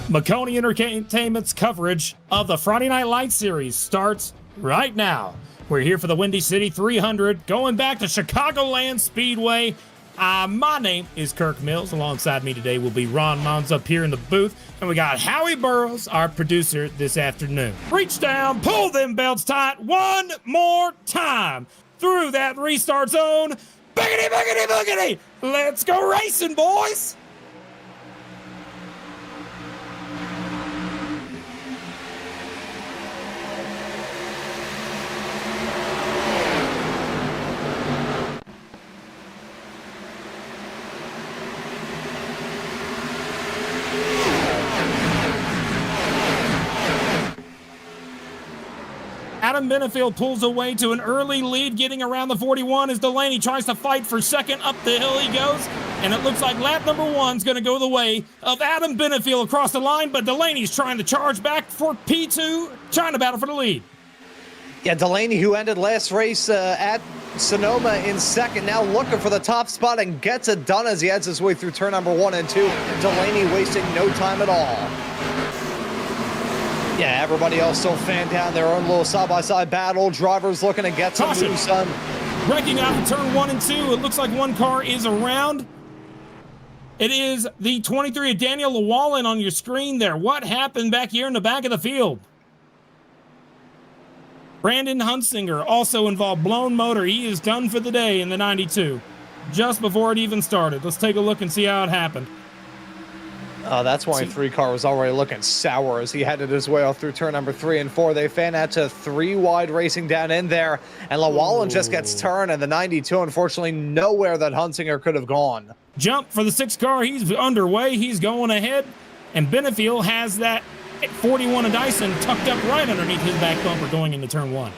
Maconie Entertainment's coverage of the Friday Night Lights series starts right now. We're here for the Windy City 300, going back to Chicagoland Speedway. My name is Kirk Mills. Alongside me today will be Ron Mons up here in the booth. And we got Howie Burrows, our producer, this afternoon. Reach down, pull them belts tight one more time. Through that restart zone. Biggity, biggity, biggity. Let's go racing, boys. Adam Benefield pulls away to an early lead, getting around the 41 as Delaney tries to fight for second. Up the hill he goes, and it looks like lap number one's going to go the way of Adam Benefield across the line, but Delaney's trying to charge back for P2, trying to battle for the lead. Yeah, Delaney, who ended last race at Sonoma in second, now looking for the top spot and gets it done as he heads his way through turn number 1 and 2. Delaney wasting no time at all. Yeah, everybody else still fanned down their own little side-by-side battle. Drivers looking to get some moves done. Wrecking out in turn 1 and 2. It looks like one car is around. It is the 23 of Daniel Llewellyn on your screen there. What happened back here in the back of the field? Brandon Hunsinger also involved. Blown motor. He is done for the day in the 92. Just before it even started. Let's take a look and see how it happened. That 23 car was already looking sour as he headed his way off through turn number 3 and 4. They fan out to 3 wide racing down in there, and Llewellyn just gets turned, and the 92, unfortunately, nowhere that Hunsinger could have gone. Jump for the 6 car. He's underway. He's going ahead, and Benefield has that 41 of Dyson tucked up right underneath his back bumper going into turn 1.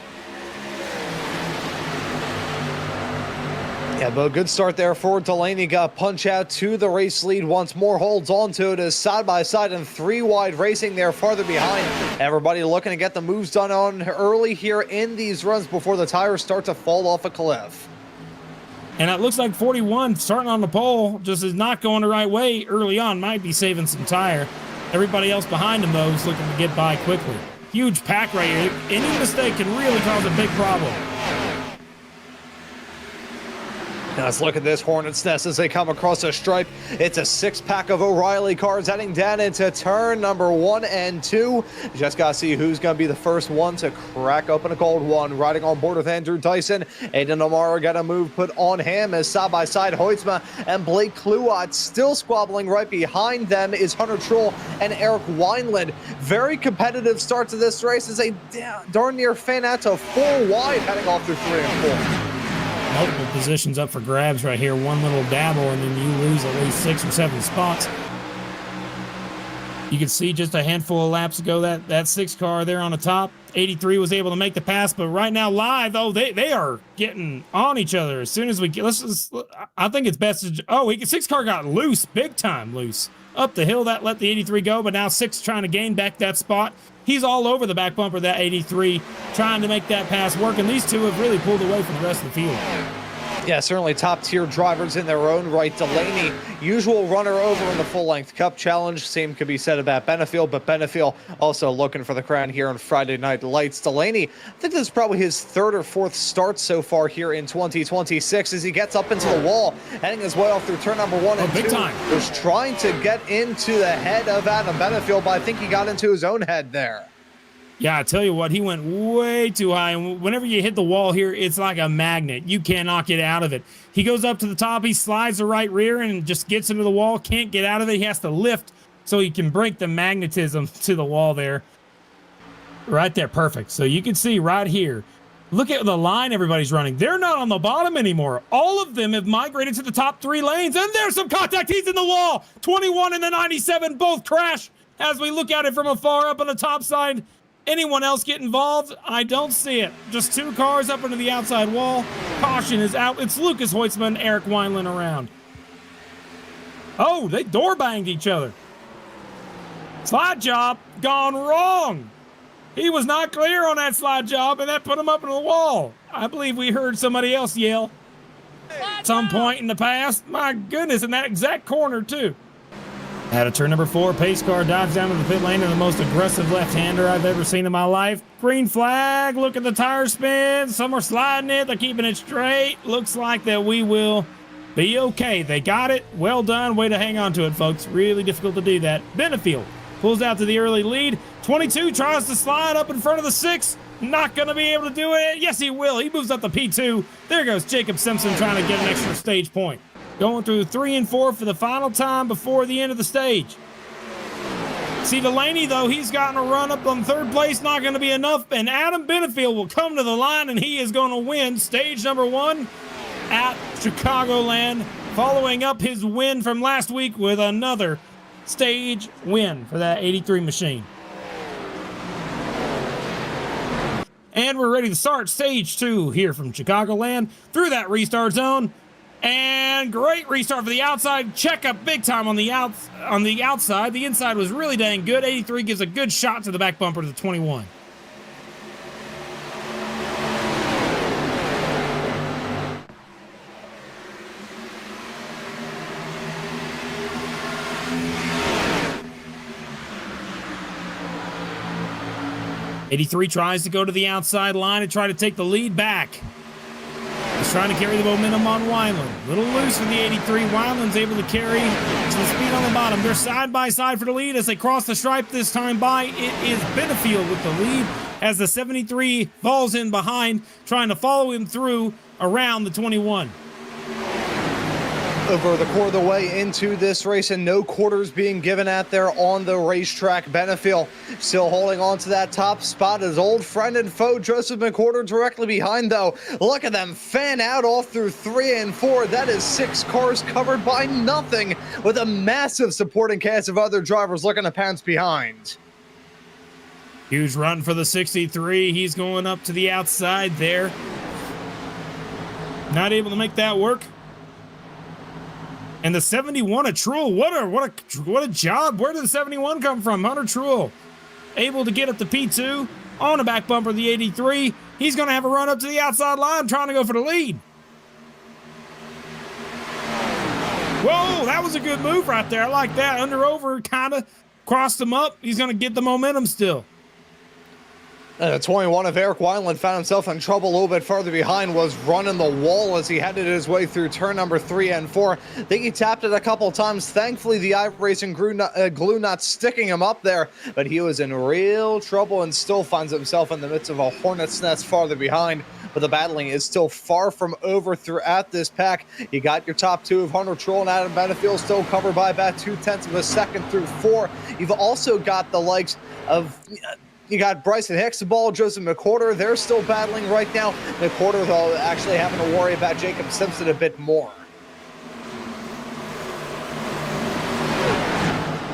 Yeah, but a good start there for Delaney. Got punch out to the race lead once more, holds on to it as side-by-side and 3 wide racing there farther behind. Everybody looking to get the moves done on early here in these runs before the tires start to fall off a cliff. And it looks like 41 starting on the pole just is not going the right way early on. Might be saving some tire. Everybody else behind him, though, is looking to get by quickly. Huge pack right here. Any mistake can really cause a big problem. Now let's look at this Hornet's Nest as they come across a stripe. It's a 6-pack of O'Reilly cars heading down into turn number 1 and 2. Just got to see who's going to be the first one to crack open a cold one. Riding on board with Andrew Dyson. Aiden Amara got a move put on him as side-by-side Hoytsma and Blake Kluot. Still squabbling right behind them is Hunter Troll and Eric Wineland. Very competitive start to this race as they darn near fan out to 4 wide heading off through 3 and 4. Multiple positions up for grabs right here. One little dabble, and then you lose at least 6 or 7 spots. You can see just a handful of laps ago that 6 car there on the top. 83 was able to make the pass, but right now live, they are getting on each other. As soon as we get, I think it's best to, 6 car got loose, big time loose. Up the hill, that let the 83 go, but now 6 trying to gain back that spot. He's all over the back bumper of that 83, trying to make that pass work, and these two have really pulled away from the rest of the field. Yeah, certainly top-tier drivers in their own right. Delaney, usual runner over in the full-length Cup Challenge. Same could be said about Benefield, but Benefield also looking for the crown here on Friday Night Lights. Delaney, I think this is probably his 3rd or 4th start so far here in 2026 as he gets up into the wall, heading his way off through turn number 1 and 2. Big time. Was trying to get into the head of Adam Benefield, but I think he got into his own head there. Yeah, I tell you what, he went way too high. And whenever you hit the wall here, it's like a magnet. You cannot get out of it. He goes up to the top. He slides the right rear and just gets into the wall. Can't get out of it. He has to lift so he can break the magnetism to the wall there. Right there. Perfect. So you can see right here. Look at the line everybody's running. They're not on the bottom anymore. All of them have migrated to the top 3 lanes. And there's some contact. He's in the wall. 21 and the 97 both crash as we look at it from afar up on the top side. Anyone else get involved? I don't see it. Just 2 cars up into the outside wall. Caution is out. It's Lucas Hoytsman and Eric Wineland around. Oh, they door banged each other. Slide job gone wrong. He was not clear on that slide job, and that put him up into the wall. I believe we heard somebody else yell at some point in the past. My goodness, in that exact corner, too. Out of turn number 4, pace car dives down to the pit lane in the most aggressive left-hander I've ever seen in my life. Green flag, look at the tire spin. Some are sliding it, they're keeping it straight. Looks like that we will be okay. They got it. Well done. Way to hang on to it, folks. Really difficult to do that. Benefield pulls out to the early lead. 22 tries to slide up in front of the 6. Not going to be able to do it. Yes, he will. He moves up to P2. There goes Jacob Simpson trying to get an extra stage point. Going through 3 and 4 for the final time before the end of the stage. See, Delaney, though, he's gotten a run up on 3rd place. Not going to be enough. And Adam Benefield will come to the line, and he is going to win stage number 1 at Chicagoland, following up his win from last week with another stage win for that 83 machine. And we're ready to start stage 2 here from Chicagoland through that restart zone. And great restart for the outside. Check up big time on the outside. The inside was really dang good. 83 gives a good shot to the back bumper to the 21. '83 tries to go to the outside line and try to take the lead back. He's trying to carry the momentum on Wineland. Little loose for the 83. Wineland's able to carry some speed on the bottom. They're side by side for the lead as they cross the stripe this time by. It is Benefield with the lead as the 73 falls in behind, trying to follow him through around the 21. Over the quarter of the way into this race, and no quarters being given at there on the racetrack. Benefield still holding on to that top spot. His old friend and foe Joseph McWhorter directly behind, though. Look at them fan out off through 3 and 4. That is 6 cars covered by nothing, with a massive supporting cast of other drivers looking to pounce behind. Huge run for the 63. He's going up to the outside there. Not able to make that work. And the 71 of Truel, what a job. Where did the 71 come from? Hunter Truel able to get up to P2 on the back bumper of the 83. He's going to have a run up to the outside line trying to go for the lead. Whoa, that was a good move right there. I like that. Under over, kind of crossed him up. He's going to get the momentum still. The 21 of Eric Wineland found himself in trouble a little bit further behind, was running the wall as he headed his way through turn number 3 and 4. I think he tapped it a couple of times. Thankfully, the iRacing glue not sticking him up there, but he was in real trouble and still finds himself in the midst of a hornet's nest farther behind. But the battling is still far from over throughout this pack. You got your top 2 of Hunter Truel and Adam Benefield still covered by about 0.2 of a second through 4. You've also got the likes of... You got Bryson Hicksaball, Joseph McWhorter. They're still battling right now. McWhorter, though, actually having to worry about Jacob Simpson a bit more.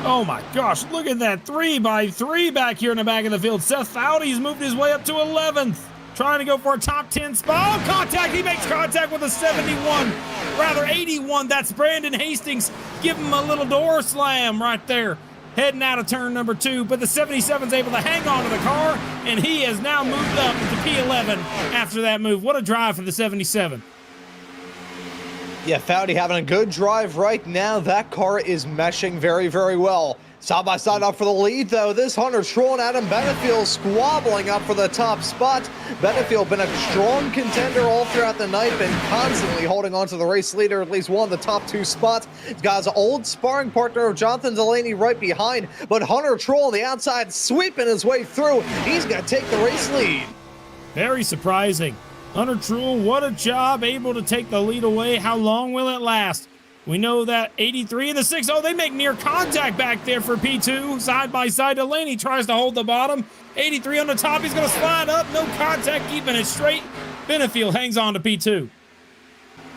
Oh my gosh, look at that 3x3 back here in the back of the field. Seth Foudy's moved his way up to 11th. Trying to go for a top 10 spot. Oh, contact. He makes contact with a 71. Rather, 81. That's Brandon Hastings. Give him a little door slam right there. Heading out of turn number 2, but the 77's able to hang on to the car, and he has now moved up to P11 after that move. What a drive for the 77. Yeah, Foudy having a good drive right now. That car is meshing very, very well. Side by side up for the lead, though. This Hunter Truel and Adam Benefield squabbling up for the top spot. Benefield been a strong contender all throughout the night, been constantly holding on to the race leader, at least one of the top 2 spots. He's got his old sparring partner of Jonathan Delaney right behind, but Hunter Truel on the outside sweeping his way through. He's going to take the race lead. Very surprising. Hunter Truel, what a job, able to take the lead away. How long will it last? We know that 83 and the 6, oh, they make near contact back there for P2. Side by side, Delaney tries to hold the bottom. 83 on the top, he's going to slide up. No contact, keeping it straight. Benefield hangs on to P2.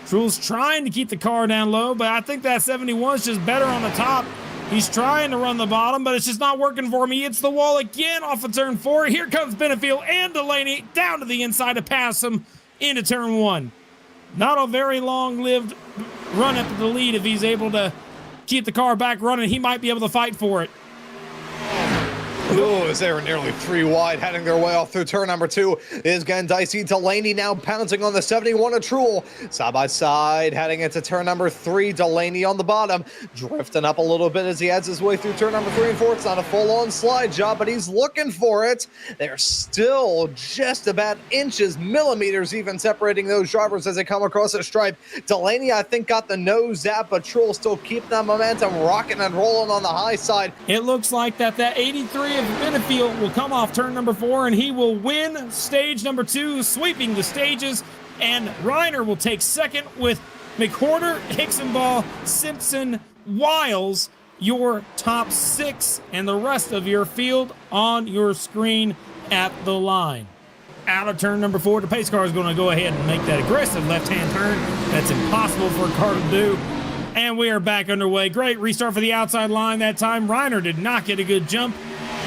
Truel's trying to keep the car down low, but I think that 71 is just better on the top. He's trying to run the bottom, but it's just not working for him. He hits the wall again off of turn 4. Here comes Benefield and Delaney down to the inside to pass him into turn 1. Not a very long-lived run up to the lead. If he's able to keep the car back running, he might be able to fight for it. Ooh, as they were nearly 3 wide, heading their way off through turn number 2 is getting dicey. Delaney now pouncing on the 71 of Truel. Side by side, heading into turn number 3. Delaney on the bottom, drifting up a little bit as he heads his way through turn number 3 and 4. It's not a full-on slide job, but he's looking for it. They're still just about inches, millimeters even separating those drivers as they come across the stripe. Delaney, I think, got the nose zap, but Truel still keeping that momentum, rocking and rolling on the high side. It looks like that 83 of Benefield will come off turn number 4, and he will win stage number 2, sweeping the stages. And Reiner will take second with McWhorter, Hicksonball, Simpson, Wiles, your top 6, and the rest of your field on your screen at the line. Out of turn number 4, the pace car is going to go ahead and make that aggressive left-hand turn. That's impossible for a car to do. And we are back underway. Great restart for the outside line that time. Reiner did not get a good jump.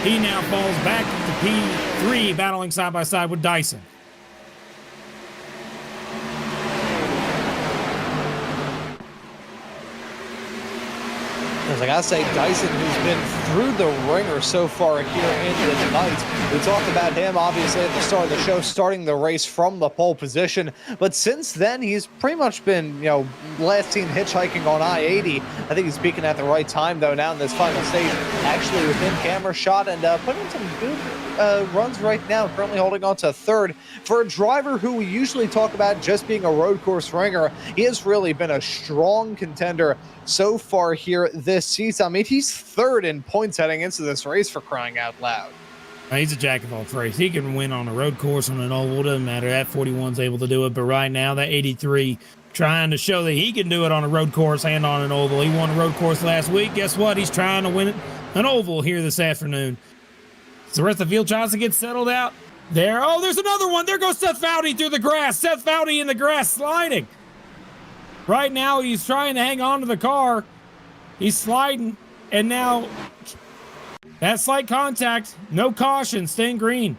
He now falls back to P3, battling side by side with Dyson. As I gotta say, Dyson, who's been through the ringer so far here in the night. We talked about him, obviously, at the start of the show, starting the race from the pole position. But since then, he's pretty much been, last seen hitchhiking on I-80. I think he's peaking at the right time, though, now in this final stage. Actually, within camera shot and putting some good runs right now, currently holding on to third. For a driver who we usually talk about just being a road course ringer, he has really been a strong contender so far here this season. I mean, he's third in points heading into this race, for crying out loud. He's a jack of all trades. He can win on a road course, on an oval, doesn't matter. That 41's able to do it, but right now that 83 trying to show that he can do it on a road course and on an oval. He won a road course last week. Guess what? He's trying to win it an oval here this afternoon. So the rest of the field tries to get settled out. There. Oh, there's another one. There goes Seth Foudy through the grass. Seth Foudy in the grass sliding. Right now, he's trying to hang on to the car. He's sliding. And now, that slight contact. No caution. Staying green.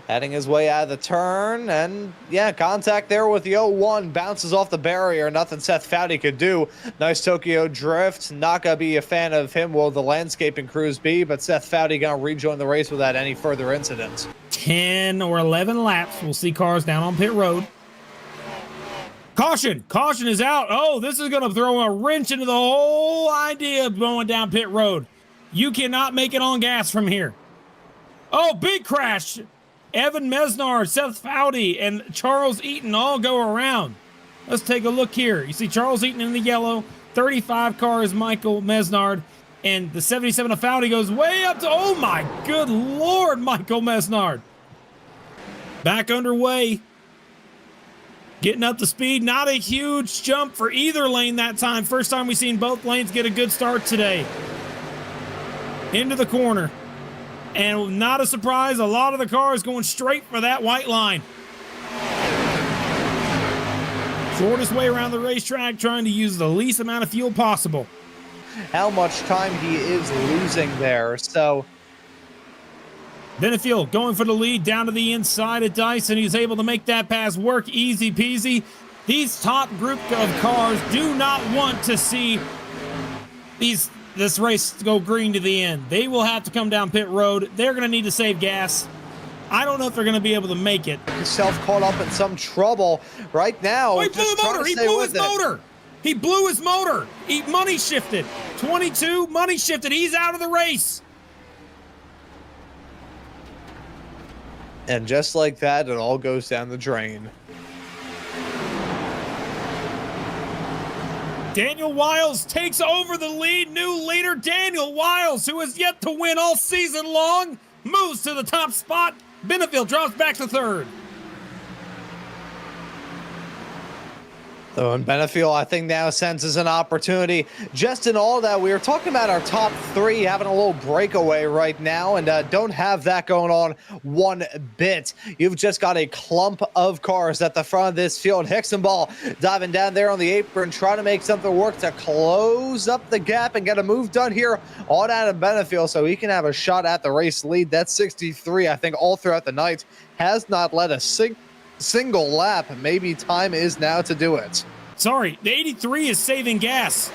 Heading his way out of the turn, and yeah, contact there with the 0-1, bounces off the barrier, nothing Seth Foudy could do. Nice Tokyo drift, not gonna be a fan of him, will the landscaping crews be, but Seth Foudy gonna rejoin the race without any further incidents. 10 or 11 laps, we'll see cars down on pit road. Caution, caution is out. Oh, this is gonna throw a wrench into the whole idea of going down pit road. You cannot make it on gas from here. Oh, big crash. Evan Mesnard, Seth Foudy, and Charles Eaton all go around. Let's take a look here. You see Charles Eaton in the yellow. 35 car is Michael Mesnard. And the 77 of Foudy goes way up to, oh my good Lord, Michael Mesnard. Back underway. Getting up to speed. Not a huge jump for either lane that time. First time we've seen both lanes get a good start today. Into the corner. And not a surprise, a lot of the cars going straight for that white line. Shortest way around the racetrack, trying to use the least amount of fuel possible. How much time he is losing there, so... Benefield going for the lead down to the inside of Dyson. He's able to make that pass work easy peasy. These top group of cars do not want to see this race go green to the end. They will have to come down pit road. They're going to need to save gas. I don't know if they're going to be able to make it. Himself caught up in some trouble right now. Oh, he blew the motor. He blew his motor. He blew his motor. He money shifted. 22, money shifted. He's out of the race. And just like that, it all goes down the drain. Daniel Wiles takes over the lead. New leader, Daniel Wiles, who has yet to win all season long, moves to the top spot. Benefield drops back to third. So, and Benefield, I think, now senses an opportunity. Just in all that, we were talking about our top 3 having a little breakaway right now, and don't have that going on one bit. You've just got a clump of cars at the front of this field. Hicksonball diving down there on the apron, trying to make something work to close up the gap and get a move done here on Adam Benefield so he can have a shot at the race lead. That 63, I think, all throughout the night has not led a single lap. Maybe time is now to do it. Sorry, the 83 is saving gas.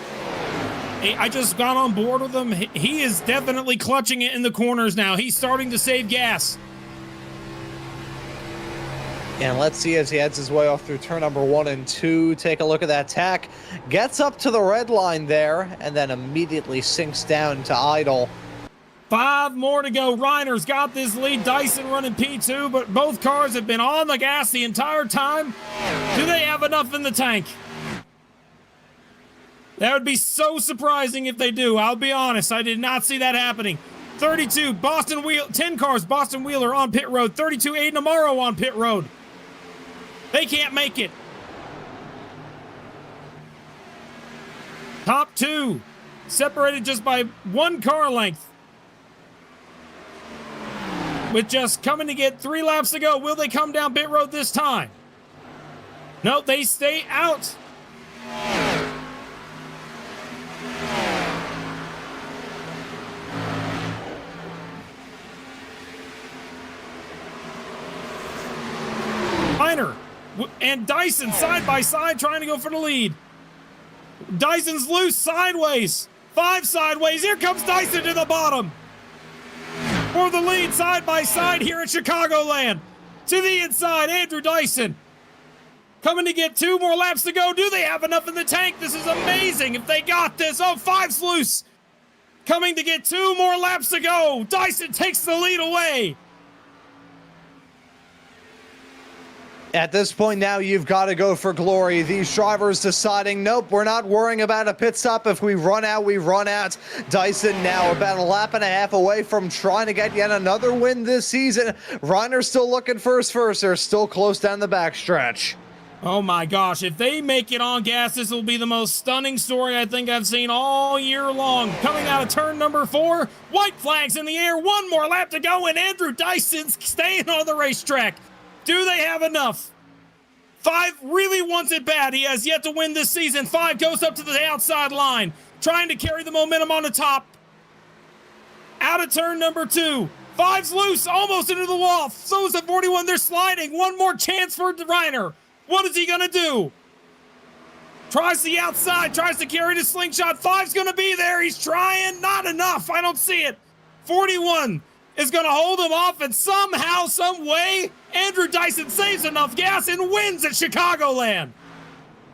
I just got on board with him. He is definitely clutching it in the corners now. He's starting to save gas. And let's see as he heads his way off through turn number 1 and 2. Take a look at that tack. Gets up to the red line there, and then immediately sinks down to idle. 5 more to go. Reiner's got this lead. Dyson running P2, but both cars have been on the gas the entire time. Do they have enough in the tank? That would be so surprising if they do. I'll be honest. I did not see that happening. 32, 10 cars, Boston Wheeler on pit road. 32, Aiden Amaro on pit road. They can't make it. Top 2, separated just by 1 car length. With just coming to get 3 laps to go. Will they come down pit road this time? No, they stay out. Reiner and Dyson side by side trying to go for the lead. Dyson's loose sideways. 5 sideways. Here comes Dyson to the bottom. For the lead side by side here at Chicagoland. To the inside, Andrew Dyson. Coming to get 2 more laps to go. Do they have enough in the tank? This is amazing if they got this. Oh, 5's loose. Coming to get 2 more laps to go. Dyson takes the lead away. At this point now, you've got to go for glory. These drivers deciding, nope, we're not worrying about a pit stop. If we run out, we run out. Dyson now about a lap and a half away from trying to get yet another win this season. Reiner's still looking for his first. They're still close down the backstretch. Oh my gosh, if they make it on gas, this will be the most stunning story I think I've seen all year long. Coming out of turn number 4, white flags in the air, 1 more lap to go, and Andrew Dyson's staying on the racetrack. Do they have enough? 5 really wants it bad. He has yet to win this season. 5 goes up to the outside line, trying to carry the momentum on the top. Out of turn number 2. 5's loose, almost into the wall. So is the 41. They're sliding. 1 more chance for Reiner. What is he going to do? Tries the outside, tries to carry the slingshot. 5's going to be there. He's trying. Not enough. I don't see it. 41 is going to hold him off, and somehow, some way, Andrew Dyson saves enough gas and wins at Chicagoland.